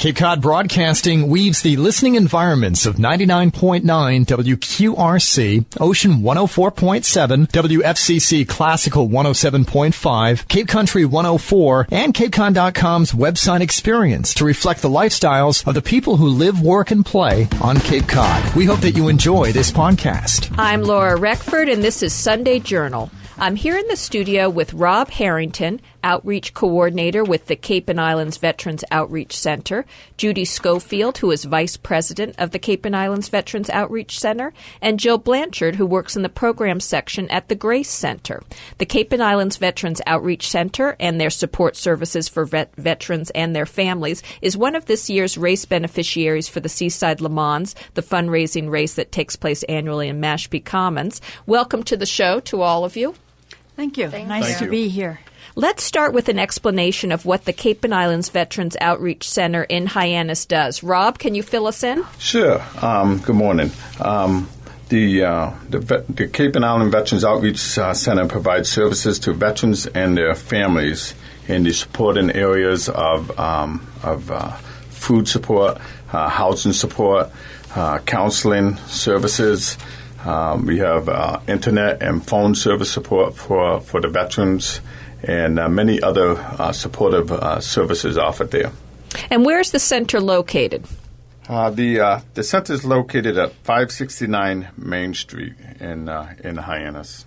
Cape Cod Broadcasting weaves the listening environments of 99.9 WQRC, Ocean 104.7, WFCC Classical 107.5, Cape Country 104, and CapeCon.com's website experience to reflect the lifestyles of the people who live, work, and play on Cape Cod. We hope that you enjoy this podcast. I'm Laura Reckford, and this is Sunday Journal. I'm here in the studio with Rob Harrington, Outreach Coordinator with the Cape and Islands Veterans Outreach Center, Judie Scofield, who is Vice President of the Cape and Islands Veterans Outreach Center, and Jill Blanchard, who works in the program section at the Grace Center. The Cape and Islands Veterans Outreach Center and their support services for veterans and their families is one of this year's race beneficiaries for the Seaside Le Mans, the fundraising race that takes place annually in Mashpee Commons. Welcome to the show to all of you. Thank you. Nice to be here. Let's start with an explanation of what the Cape and Islands Veterans Outreach Center in Hyannis does. Rob, can you fill us in? Sure. Good morning. The Cape and Island Veterans Outreach Center provides services to veterans and their families in the supporting areas of food support, housing support, counseling services. We have internet and phone service support for the veterans and many other supportive services offered there. And where's the center located? The center is located at 569 Main Street in Hyannis.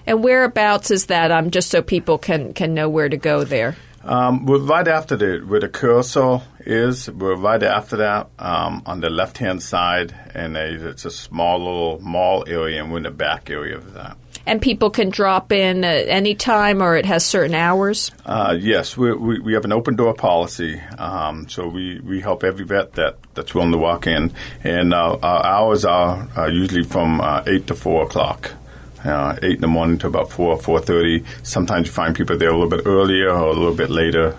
And whereabouts is that? Just so people can know where to go there. We're right after where the cursor is. We're right after that on the left-hand side, and it's a small little mall area, and we're in the back area of that. And people can drop in at any time, or it has certain hours? Yes, we have an open-door policy, so we help every vet that's willing to walk in. And our hours are usually from 8 to 4 o'clock. 8 in the morning to about 4:30. Sometimes you find people there a little bit earlier or a little bit later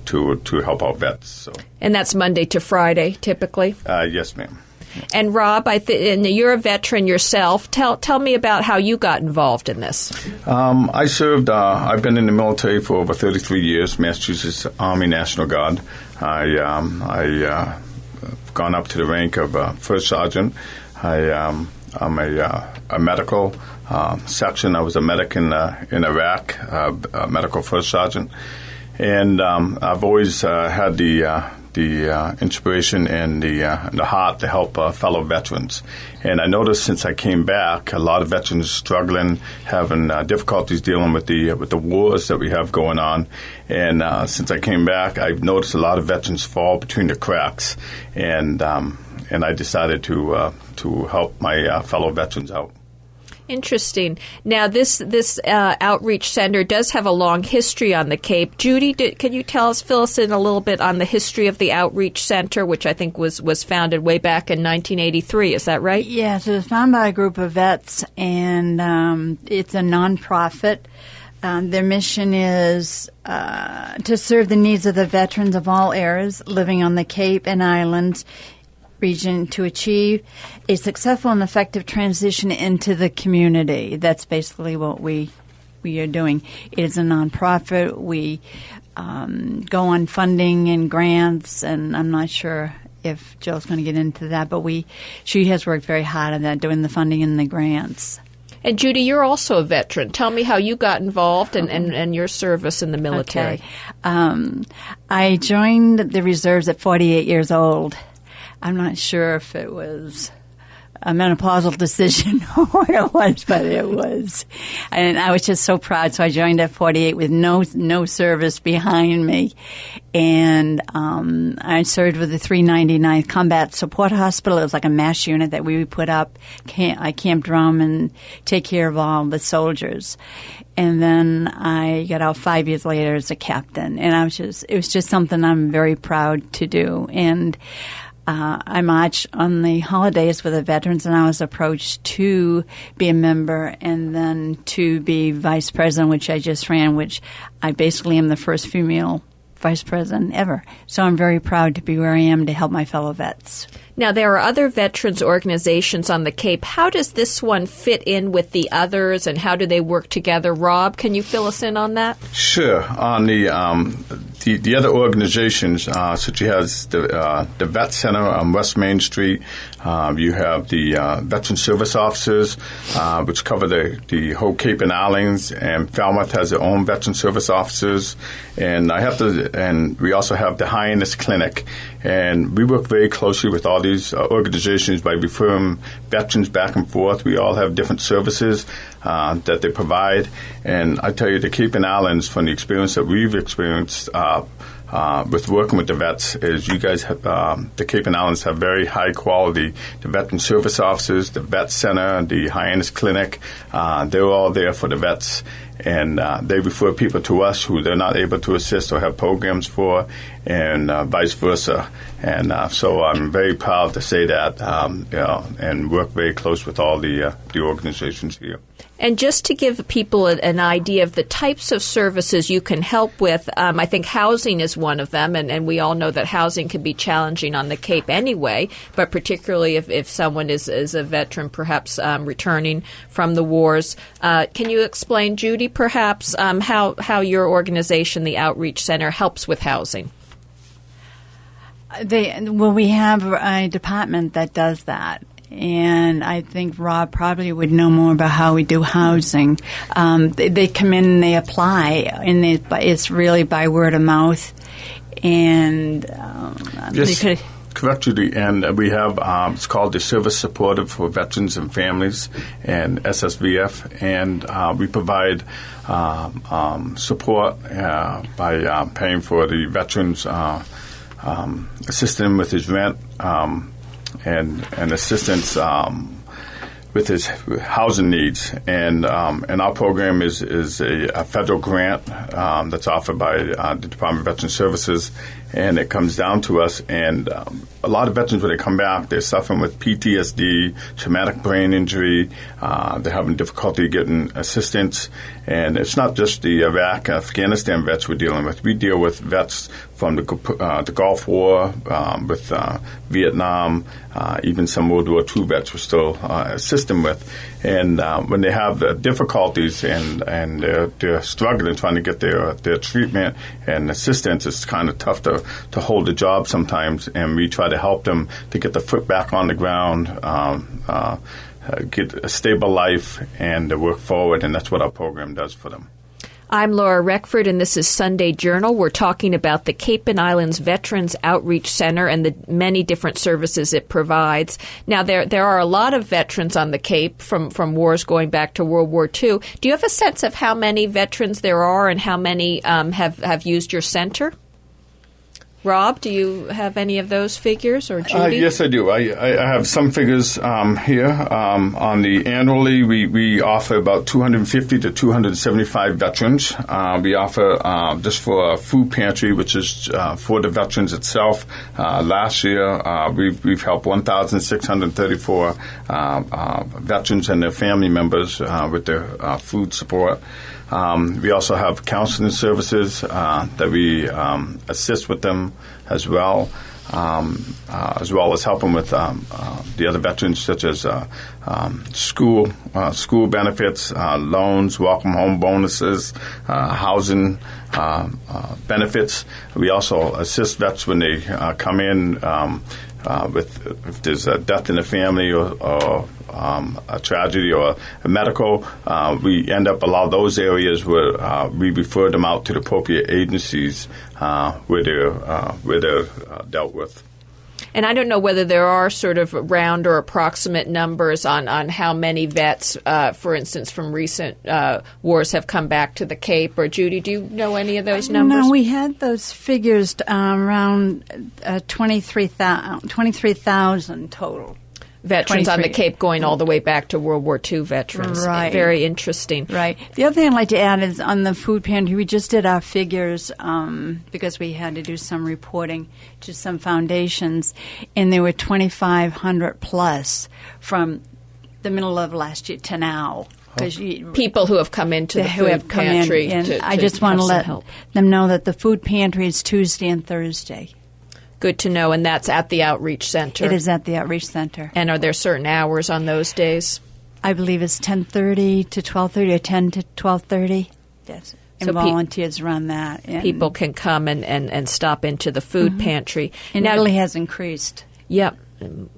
to help out vets. So. And that's Monday to Friday, typically? Yes, ma'am. And Rob, and you're a veteran yourself. Tell me about how you got involved in this. I served. I've been in the military for over 33 years. Massachusetts Army National Guard. I've gone up to the rank of first sergeant. I'm a medical section. I was a medic in Iraq, a medical first sergeant, and I've always had the inspiration and the heart to help fellow veterans. And I noticed since I came back, a lot of veterans struggling, having difficulties dealing with the wars that we have going on. And since I came back, I've noticed a lot of veterans fall between the cracks, and I decided to help my fellow veterans out. Interesting. Now, this outreach center does have a long history on the Cape. Judie, can you fill us in a little bit on the history of the outreach center, which I think was founded way back in 1983? Is that right? Yes, it was founded by a group of vets, and it's a nonprofit. Their mission is to serve the needs of the veterans of all eras living on the Cape and Islands region to achieve a successful and effective transition into the community. That's basically what we are doing. It is a nonprofit. We go on funding and grants, and I'm not sure if Jill's going to get into that, but she has worked very hard on that, doing the funding and the grants. And Judie, you're also a veteran. Tell me how you got involved and your service in the military. Okay. I joined the reserves at 48 years old. I'm not sure if it was a menopausal decision or what it was, but it was. And I was just so proud. So I joined at 48 with no service behind me. And I served with the 399th Combat Support Hospital. It was like a MASH unit that we would put up. I camp drum and take care of all the soldiers. And then I got out 5 years later as a captain. And it was just something I'm very proud to do. And I marched on the holidays with the veterans, and I was approached to be a member and then to be vice president, which I just ran, which I basically am the first female vice president ever. So I'm very proud to be where I am to help my fellow vets. Now, there are other veterans organizations on the Cape. How does this one fit in with the others, and how do they work together? Rob, can you fill us in on that? Sure. On the the other organizations, such as the Vet Center on West Main Street, you have the Veteran Service Officers, which cover the whole Cape and Islands, and Falmouth has their own Veteran Service Officers, and we also have the Highness Clinic, and we work very closely with all these organizations by referring veterans back and forth. We all have different services that they provide, and I tell you, the Cape and Islands, from the experience that we've experienced with working with the vets, is you guys have, the Cape and Islands have very high quality. The Veteran Service Officers, the Vet Center, the Highness Clinic, they're all there for the vets, and they refer people to us who they're not able to assist or have programs for, and vice versa. And so I'm very proud to say that, and work very close with all the organizations here. And just to give people an idea of the types of services you can help with, I think housing is one of them, and we all know that housing can be challenging on the Cape anyway, but particularly if someone is a veteran, perhaps returning from the wars. Can you explain, Judie, perhaps how your organization, the Outreach Center, helps with housing? We have a department that does that. And I think Rob probably would know more about how we do housing. They come in and they apply, and it's really by word of mouth. And yes, correct, Judy. And we have it's called the Service Supportive for Veterans and Families, and SSVF, and we provide support by paying for the veterans, assisting him with his rent. And assistance with his housing needs, and our program is a federal grant that's offered by the Department of Veteran Services, and it comes down to us. And a lot of veterans, when they come back, they're suffering with PTSD, traumatic brain injury. They're having difficulty getting assistance, and it's not just the Iraq, Afghanistan vets we're dealing with. We deal with vets from the Gulf War, with Vietnam, even some World War II vets we're still assisting with. And when they have difficulties and they're struggling trying to get their treatment and assistance, it's kind of tough to hold a job sometimes. And we try to help them to get the foot back on the ground, get a stable life, and to work forward. And that's what our program does for them. I'm Laura Reckford, and this is Sunday Journal. We're talking about the Cape and Islands Veterans Outreach Center and the many different services it provides. Now, there are a lot of veterans on the Cape from wars going back to World War II. Do you have a sense of how many veterans there are and how many have used your center? Rob, do you have any of those figures, or Judie? Yes, I do. I have some figures here. On the annually, we offer about 250 to 275 veterans. We offer just for a food pantry, which is for the veterans itself. Last year, we've helped 1,634 veterans and their family members with their food support. We also have counseling services that we assist with them as well as helping with the other veterans, such as school benefits, loans, welcome home bonuses, housing benefits. We also assist vets when they come in if there's a death in the family or a tragedy or a medical. We end up a lot of those areas where we refer them out to the appropriate agencies where they're dealt with. And I don't know whether there are sort of round or approximate numbers on how many vets, for instance, from recent wars have come back to the Cape. Or Judie, do you know any of those numbers? No, we had those figures around 23,000 total. Veterans on the Cape going all the way back to World War II veterans. Right. Very interesting. Right. The other thing I'd like to add is on the food pantry, we just did our figures because we had to do some reporting to some foundations, and there were 2,500 plus from the middle of last year to now. People who have come into the food pantry. I just want to let them know that the food pantry is Tuesday and Thursday. Good to know, and that's at the Outreach Center. It is at the Outreach Center. And are there certain hours on those days? I believe it's 10:30 to 12:30 or 10 to 12:30. Yes. And So volunteers run that. And people can come and stop into the food pantry. it Now, really has increased. Yep.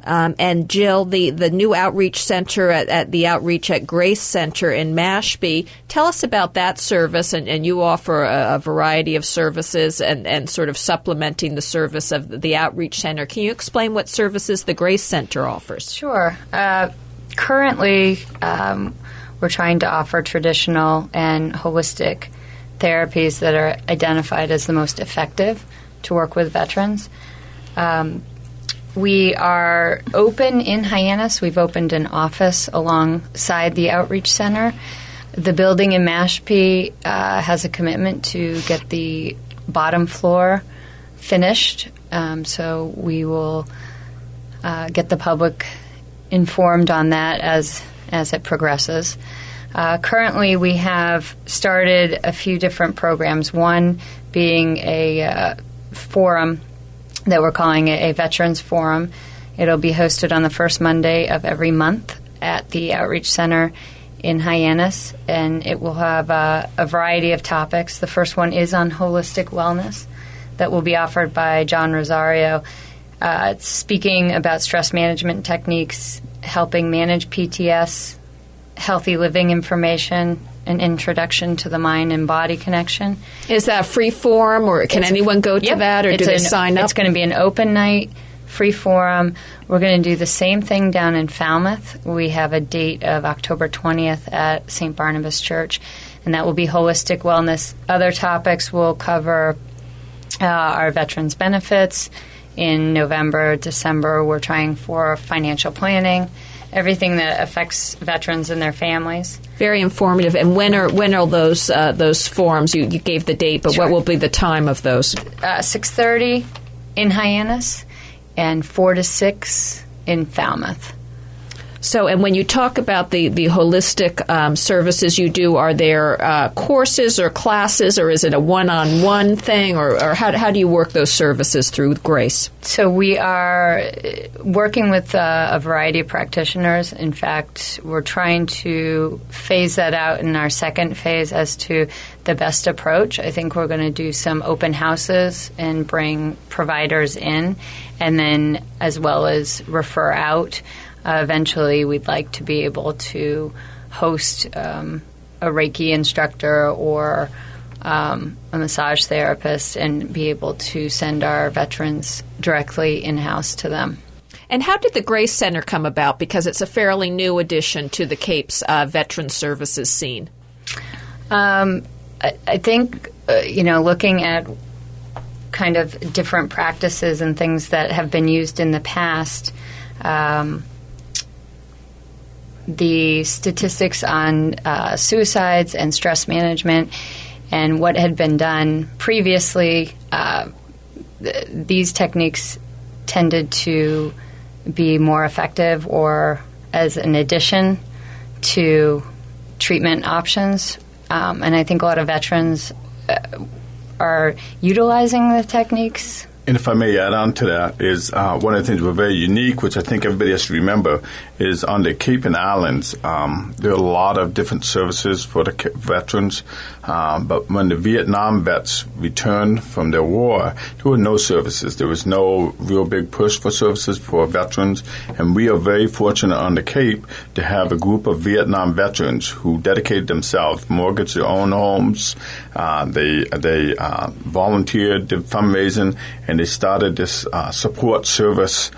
And Jill, the new outreach center at the Outreach at Grace Center in Mashpee, tell us about that service. And you offer a variety of services and sort of supplementing the service of the Outreach Center. Can you explain what services the Grace Center offers? Sure. Currently, we're trying to offer traditional and holistic therapies that are identified as the most effective to work with veterans. We are open in Hyannis. We've opened an office alongside the Outreach Center. The building in Mashpee has a commitment to get the bottom floor finished, so we will get the public informed on that as it progresses. Currently, we have started a few different programs, one being a forum that we're calling a Veterans Forum. It'll be hosted on the first Monday of every month at the Outreach Center in Hyannis, and it will have a variety of topics. The first one is on holistic wellness that will be offered by John Rosario, speaking about stress management techniques, helping manage PTS, healthy living information, an introduction to the mind and body connection. Is that free forum, or can anyone go to that, or do they sign up? It's going to be an open night, free forum. We're going to do the same thing down in Falmouth. We have a date of October 20th at St. Barnabas Church, and that will be holistic wellness. Other topics will cover our veterans' benefits. In November, December, we're trying for financial planning, everything that affects veterans and their families. Very informative. And when are those forums? You gave the date, but Sure. what will be the time of those? 6:30 in Hyannis and 4 to 6 in Falmouth. So, and when you talk about the holistic services you do, are there courses or classes, or is it a one-on-one thing, or how do you work those services through Grace? So we are working with a variety of practitioners. In fact, we're trying to phase that out in our second phase as to the best approach. I think we're going to do some open houses and bring providers in, and then as well as refer out. Eventually, we'd like to be able to host a Reiki instructor or a massage therapist and be able to send our veterans directly in-house to them. And how did the Grace Center come about? Because it's a fairly new addition to the Cape's veteran services scene. I think, looking at kind of different practices and things that have been used in the past, the statistics on suicides and stress management and what had been done previously, these techniques tended to be more effective or as an addition to treatment options. And I think a lot of veterans are utilizing the techniques. And if I may add on to that, is one of the things we're very unique, which I think everybody has to remember, is on the Cape and Islands, there are a lot of different services for the veterans. But when the Vietnam vets returned from their war, there were no services. There was no real big push for services for veterans. And we are very fortunate on the Cape to have a group of Vietnam veterans who dedicated themselves, mortgaged their own homes. They volunteered, did fundraising, and they started this support service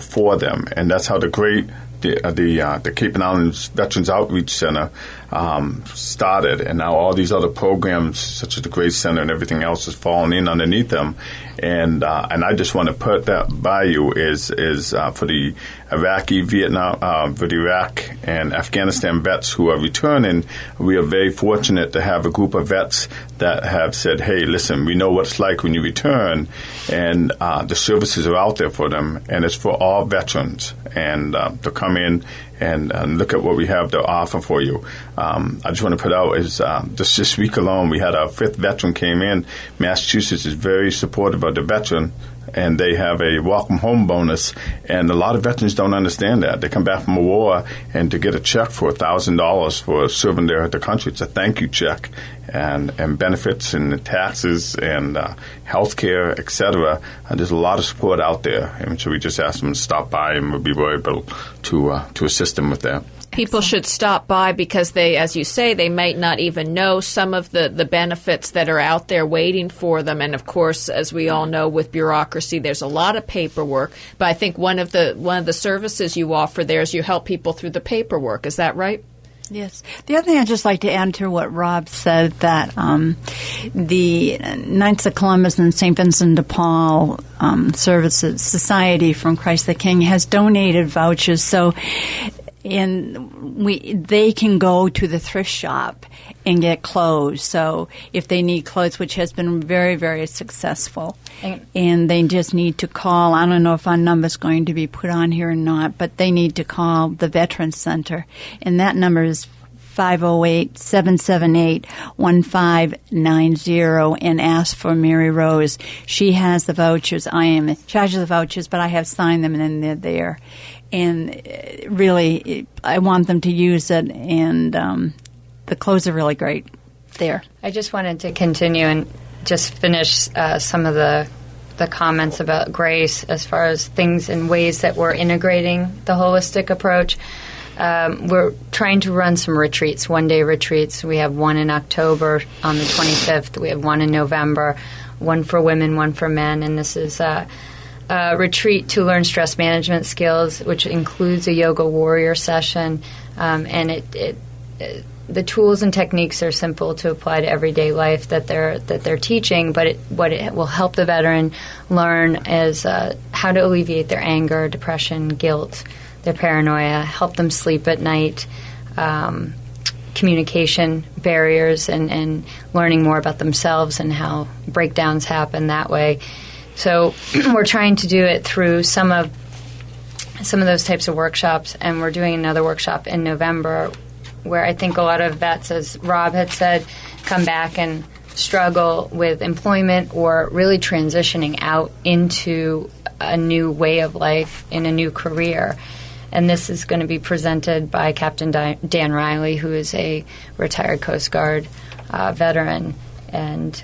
for them. And that's how the Cape and Islands Veterans Outreach Center started, and now all these other programs, such as the Grace Center and everything else, is falling in underneath them. And I just want to put that by you is for the Iraq and Afghanistan vets who are returning. We are very fortunate to have a group of vets that have said, "Hey, listen, we know what it's like when you return," and the services are out there for them, and it's for all veterans, and to come in and look at what we have to offer for you. I just want to put out is just this week alone, we had our 5th veteran came in. Massachusetts is very supportive of the veteran and they have a welcome home bonus. And a lot of veterans don't understand that. They come back from a war, and to get a check for $1,000 for serving their country, it's a thank you check, and benefits and taxes and health care, et cetera. And there's a lot of support out there. And so we just ask them to stop by, and we'll be able to assist them with that. People should stop by because they, as you say, they might not even know some of the benefits that are out there waiting for them. And of course, as we all know, with bureaucracy, there's a lot of paperwork. But I think one of the services you offer there is you help people through the paperwork. Is that right? Yes. The other thing I'd just like to add to what Rob said, that the Knights of Columbus and St. Vincent de Paul Services Society from Christ the King has donated vouchers. So they can go to the thrift shop and get clothes. So if they need clothes, which has been very, very successful, and they just need to call, I don't know if our number's going to be put on here or not, but they need to call the Veterans Center, and that number is 508-778-1590 and ask for Mary Rose. She has the vouchers. I am in charge of the vouchers, but I have signed them, and then they're there. And really, I want them to use it, and the clothes are really great there. I just wanted to continue and just finish some of the comments about Grace as far as things and ways that we're integrating the holistic approach. We're trying to run some retreats, one-day retreats. We have one in October on the 25th. We have one in November, one for women, one for men, and this is a retreat to learn stress management skills, which includes a yoga warrior session, and the tools and techniques are simple to apply to everyday life that they're teaching. But what it will help the veteran learn is how to alleviate their anger, depression, guilt, their paranoia, help them sleep at night, communication barriers, and learning more about themselves and how breakdowns happen that way. So we're trying to do it through some of those types of workshops, and we're doing another workshop in November where I think a lot of vets, as Rob had said, come back and struggle with employment or really transitioning out into a new way of life in a new career. And this is going to be presented by Captain Dan Riley, who is a retired Coast Guard veteran. And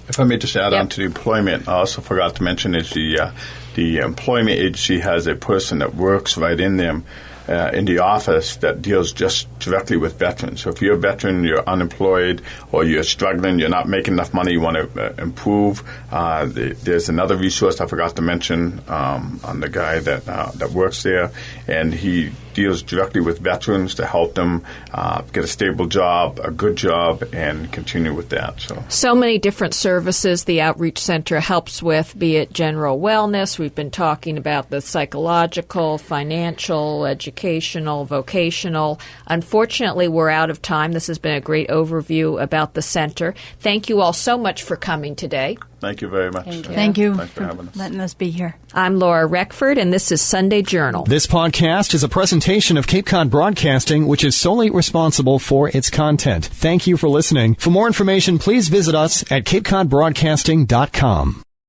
if I may just add on to the employment, I also forgot to mention is the employment agency has a person that works right in them in the office that deals just directly with veterans. So if you're a veteran, you're unemployed, or you're struggling, you're not making enough money, you want to improve, there's another resource I forgot to mention on the guy that works there, and he deals directly with veterans to help them get a stable job, a good job, and continue with that. So many different services the Outreach Center helps with, be it general wellness. We've been talking about the psychological, financial, educational, vocational. Unfortunately, we're out of time. This has been a great overview about the center. Thank you all so much for coming today. Thank you very much. Thank you Thanks for having us. letting us be here. I'm Laura Reckford, and this is Sunday Journal. This podcast is a presentation of Cape Cod Broadcasting, which is solely responsible for its content. Thank you for listening. For more information, please visit us at capecodbroadcasting.com.